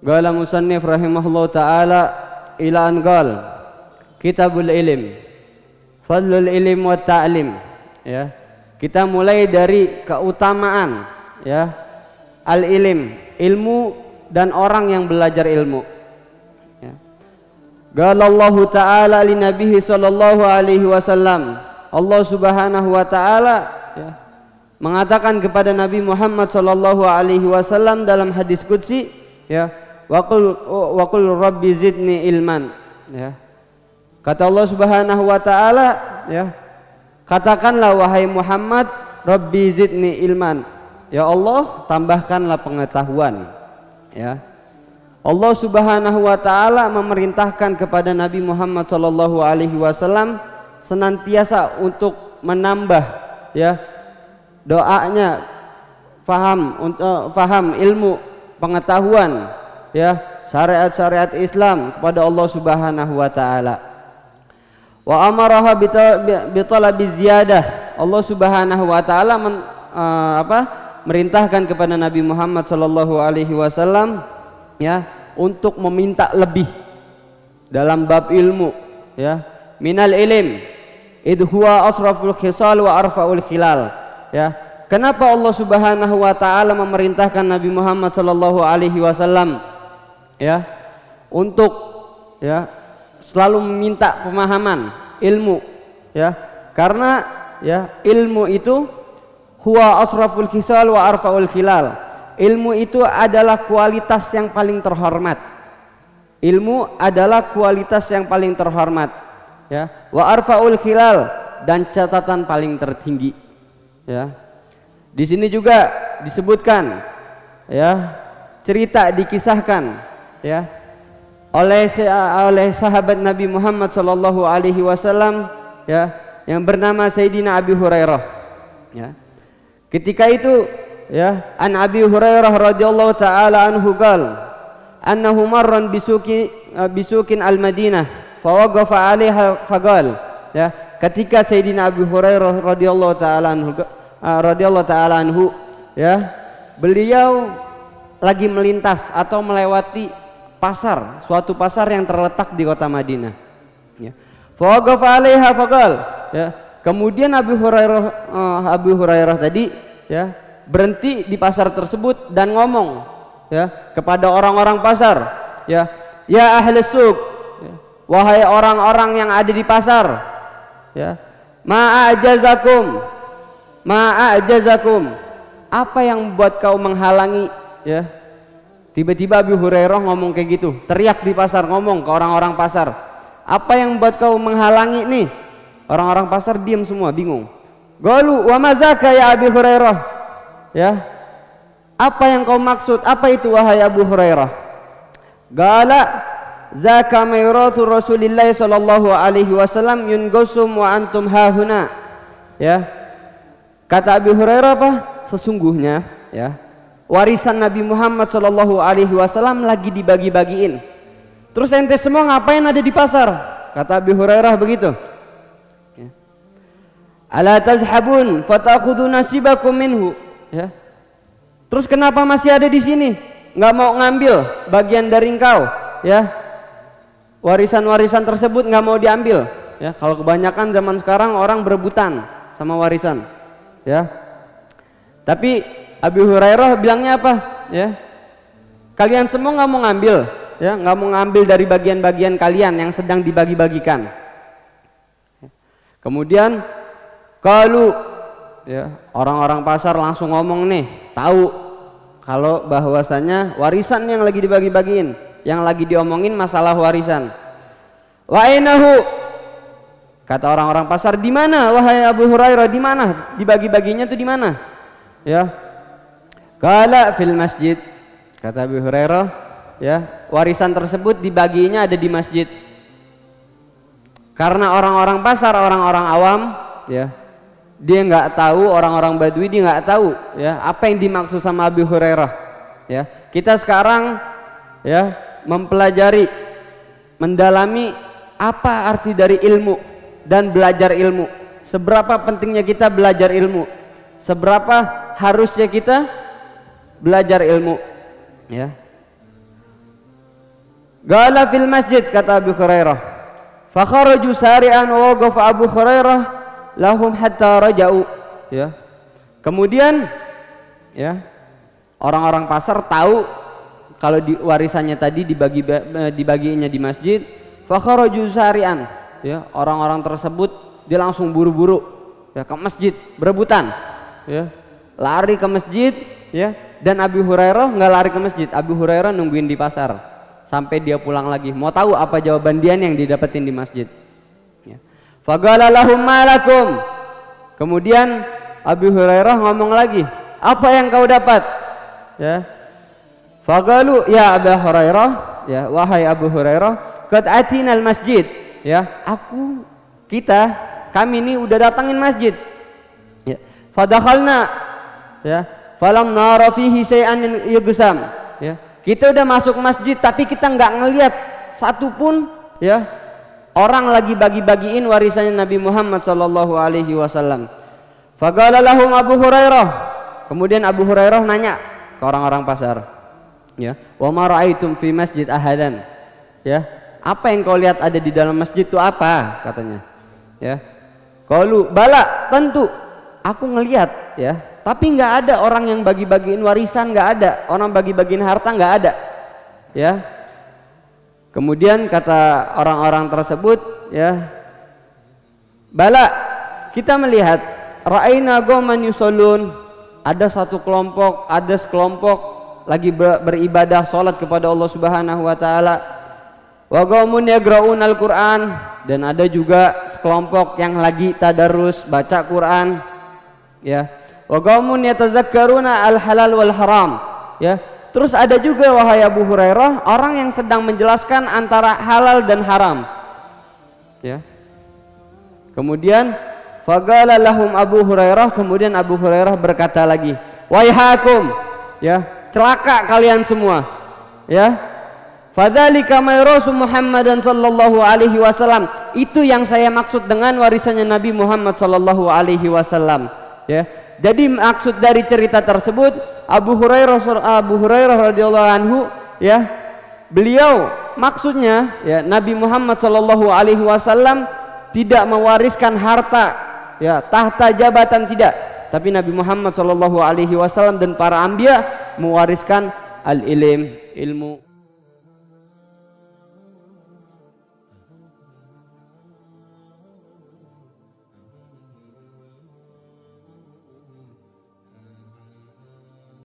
Qala musannif rahimahullah ta'ala ila an qala kitabul ilm fadlul ilm wa ta'lim. Ya, kita mulai dari keutamaan ya al-ilm, ilmu dan orang yang belajar ilmu. Ya. Qala Allah ta'ala li nabihi sallallahu alaihi wasallam, Allah subhanahu wa ta'ala ya, mengatakan kepada Nabi Muhammad sallallahu alaihi wasallam dalam hadis qudsi ya, wa qul rabbi zidni ilman ya. Kata Allah subhanahu wa ta'ala ya, katakanlah wahai Muhammad, rabbi zidni ilman, ya Allah tambahkanlah pengetahuan ya. Allah subhanahu wa ta'ala memerintahkan kepada Nabi Muhammad sallallahu alaihi wasallam senantiasa untuk menambah ya doanya, faham ilmu, pengetahuan ya syariat-syariat Islam kepada Allah subhanahu wa ta'ala. Wa amaraha bi talabi ziyadah. Allah subhanahu wa ta'ala merintahkan kepada Nabi Muhammad sallallahu alaihi wasallam ya untuk meminta lebih dalam bab ilmu ya, minal ilm id huwa asraful khisal wa arfaul khilal ya. Kenapa Allah subhanahu wa ta'ala memerintahkan Nabi Muhammad sallallahu alaihi wasallam ya untuk ya selalu meminta pemahaman ilmu ya, karena ya ilmu itu huwa asraful khisal wa arfaul khilal. Ilmu itu adalah kualitas yang paling terhormat. Ilmu adalah kualitas yang paling terhormat ya, wa arfaul khilal, dan catatan paling tertinggi ya. Di sini juga disebutkan ya, cerita dikisahkan ya oleh sahabat Nabi Muhammad sallallahu alaihi wasallam ya, yang bernama Sayyidina Abi Hurairah ya. Ketika itu ya, an Abi Hurairah radhiyallahu taala anhu qala annahu marran bisukin al-Madinah fawaqafa 'alaiha faqala ya. Ketika Sayyidina Abi Hurairah radhiyallahu taala anhu ya, beliau lagi melintas atau melewati pasar, suatu pasar yang terletak di kota Madinah ya. Fawaqafa 'alaiha faqala ya. Kemudian Abu Hurairah tadi ya berhenti di pasar tersebut dan ngomong ya kepada orang-orang pasar ya, ya ahli suq ya, wahai orang-orang yang ada di pasar ya, ma'ajazakum, apa yang membuat kau menghalangi ya. Tiba-tiba Abu Hurairah ngomong kayak gitu, teriak di pasar, ngomong ke orang-orang pasar, apa yang membuat kau menghalangi nih? Orang-orang pasar diam semua, bingung. Qalu wa mazaka ya Abi Hurairah ya, apa yang kau maksud, apa itu wahai Abu Hurairah? Qala zaka mayratu Rasulillah sallallahu alaihi wasallam yunqasum wa antum hahuna ya. Kata Abi Hurairah apa? Sesungguhnya ya, warisan Nabi Muhammad sallallahu alaihi wasallam lagi dibagi-bagiin. Terus ente semua ngapain ada di pasar? Kata Abi Hurairah begitu. Ala tazhabun fatakhudhu nasibakum minhu ya. Terus kenapa masih ada di sini? Nggak mau ngambil bagian dari engkau ya. Warisan-warisan tersebut nggak mau diambil ya. Kalau kebanyakan zaman sekarang orang berebutan sama warisan ya. Tapi Abu Hurairah bilangnya apa ya? Kalian semua nggak mau ngambil ya, nggak mau ngambil dari bagian-bagian kalian yang sedang dibagi-bagikan. Kemudian kalau ya, orang-orang pasar langsung ngomong nih, tahu kalau bahwasanya warisan yang lagi dibagi-bagiin, yang lagi diomongin masalah warisan. Wa ainahu, kata orang-orang pasar, di mana wahai Abu Hurairah, di mana dibagi-baginya tuh di mana? Ya. Qala fil masjid, kata Abu Hurairah, ya, warisan tersebut dibaginya ada di masjid. Karena orang-orang pasar, orang-orang awam, ya, dia nggak tahu, orang-orang Badui dia nggak tahu ya apa yang dimaksud sama Abu Hurairah ya. Kita sekarang ya mempelajari, mendalami apa arti dari ilmu dan belajar ilmu. Seberapa pentingnya kita belajar ilmu, seberapa harusnya kita belajar ilmu ya. Gala fil masjid, kata Abu Hurairah. Fa kharaju sari'an wa waqafa Abu Hurairah lahum hatta raja'u. Ya. Kemudian ya, orang-orang pasar tahu kalau warisannya tadi dibaginya di masjid. Fa kharaju sari'an. Ya, orang-orang tersebut dia langsung buru-buru ya ke masjid, berebutan. Ya. Lari ke masjid, ya. Dan Abu Hurairah nggak lari ke masjid. Abu Hurairah nungguin di pasar sampai dia pulang lagi, mau tahu apa jawaban dia yang didapetin di masjid. Ya. Faqala lahum malakum. Kemudian Abu Hurairah ngomong lagi, apa yang kau dapat? Ya. Faqalu ya Abu Hurairah, ya wahai Abu Hurairah, qad atinal masjid. Ya, kami ini udah datangin masjid. Ya. Fadakhalna, ya, falam nara fihi shay'an yugsam. Ya. Kita udah masuk masjid tapi kita nggak ngelihat satupun ya orang lagi bagi-bagiin warisannya Nabi Muhammad sallallahu alaihi wasallam. Faqala lahum Abu Hurairah. Kemudian Abu Hurairah nanya ke orang-orang pasar. Ya, wa ma ra'aitum fi masjid ahadan. Ya, apa yang kau lihat ada di dalam masjid itu apa? Katanya. Ya. Qalu bala, tentu aku ngelihat ya. Tapi nggak ada orang yang bagi-bagiin warisan, nggak ada orang bagi-bagiin harta, nggak ada, ya. Kemudian kata orang-orang tersebut, ya, bala, kita melihat, ra'aina qauman yusallun, ada satu kelompok, ada sekelompok lagi beribadah salat kepada Allah Subhanahu wa taala. Wa qaumun yaqra'unal Qur'an, dan ada juga sekelompok yang lagi tadarus baca Quran, ya. Wa qaumun yatazakkaruna al-halal wal haram. Ya. Terus ada juga wahai Abu Hurairah orang yang sedang menjelaskan antara halal dan haram. Ya. Kemudian faqala lahum Abu Hurairah, kemudian Abu Hurairah berkata lagi, "Waihakum, ya, celaka kalian semua." Ya. Fadzalika mayrasu Muhammadan sallallahu alaihi wasallam. Itu yang saya maksud dengan warisannya Nabi Muhammad sallallahu alaihi wasallam. Ya. Jadi maksud dari cerita tersebut Abu Hurairah radhiyallahu anhu, ya, beliau maksudnya ya Nabi Muhammad sallallahu alaihi wasallam tidak mewariskan harta, ya, tahta jabatan tidak, tapi Nabi Muhammad sallallahu alaihi wasallam dan para anbiya mewariskan al-ilm, ilmu.